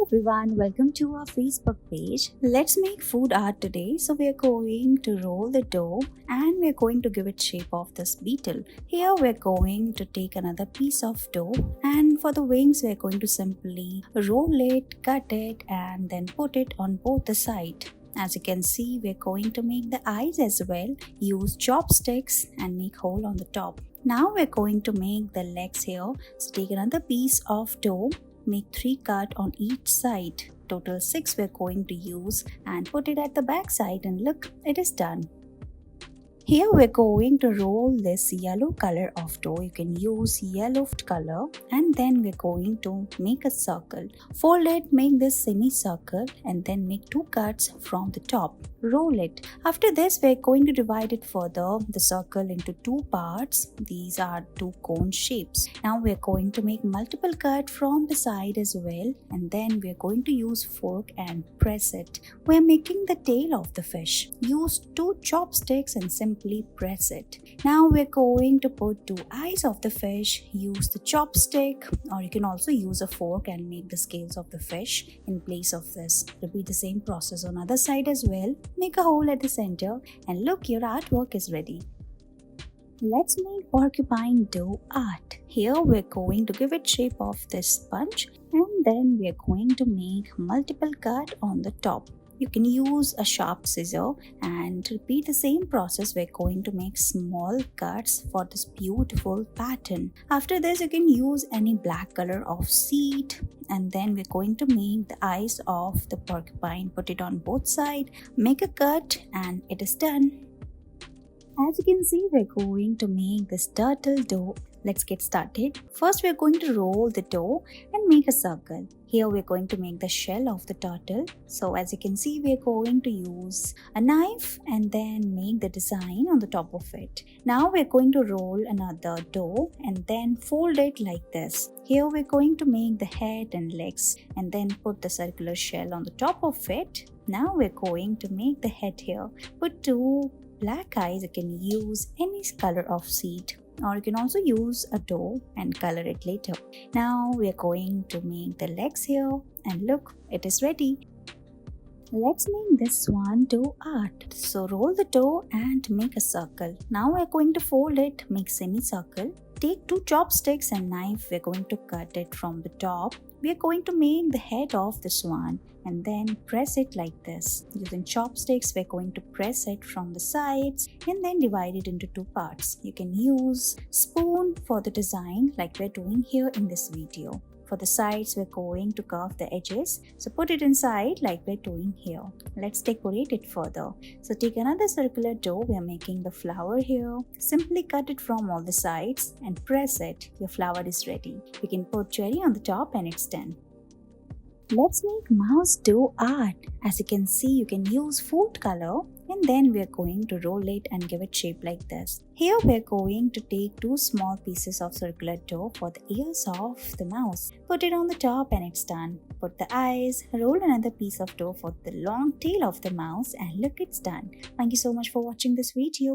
everyone, welcome to our Facebook page. Let's make food art today. So we are going to roll the dough and we are going to give it shape of this beetle. Here we are going to take another piece of dough and for the wings we are going to simply roll it, cut it and then put it on both the sides. As you can see, we're going to make the eyes as well. Use chopsticks and make hole on the top. Now we're going to make the legs here. So take another piece of dough, make 3 cut on each side. Total 6 we're going to use and put it at the back side and look, it is done. Here we're going to roll this yellow color of dough. You can use yellow color and then we're going to make a circle. Fold it, make this semicircle and then make 2 cuts from the top. Roll it. After this we're going to divide it further, the circle into 2 parts. These are 2 cone shapes. Now we're going to make multiple cut from the side as well and then we're going to use fork and press it. We're making the tail of the fish. Use 2 chopsticks and simply press it. Now we're going to put 2 eyes of the fish. Use the chopstick or you can also use a fork and make the scales of the fish in place of this. Repeat the same process on other side as well. Make a hole at the center and look, your artwork is ready. Let's make porcupine dough art. Here we're going to give it shape of this sponge and then we're going to make multiple cut on the top. You can use a sharp scissor and repeat the same process. We're going to make small cuts for this beautiful pattern. After this, you can use any black color of seed and then we're going to make the eyes of the porcupine. Put it on both sides, make a cut and it is done. As you can see, we're going to make this turtle dough. Let's get started. First, we're going to roll the dough and make a circle. Here, we're going to make the shell of the turtle. So, as you can see, we're going to use a knife and then make the design on the top of it. Now, we're going to roll another dough and then fold it like this. Here, we're going to make the head and legs and then put the circular shell on the top of it. Now, we're going to make the head here. Put 2 black eyes. You can use any color of seed or you can also use a dough and color it later. Now we are going to make the legs here and look, it is ready. Let's make this swan dough art. So roll the dough and make a circle. Now we are going to fold it, make semicircle. Take 2 chopsticks and knife. We're going to cut it from the top. We are going to make the head of the swan and then press it like this. Using chopsticks, we're going to press it from the sides and then divide it into 2 parts. You can use spoon for the design like we're doing here in this video. For the sides, we're going to curve the edges. So put it inside like we're doing here. Let's decorate it further. So take another circular dough. We're making the flower here. Simply cut it from all the sides and press it. Your flower is ready. You can put cherry on the top and it's done. Let's make mouse dough art. As you can see, you can use food color and then we're going to roll it and give it shape like this. Here we're going to take 2 small pieces of circular dough for the ears of the mouse. Put it on the top and it's done. Put the eyes, roll another piece of dough for the long tail of the mouse and look, it's done. Thank you so much for watching this video.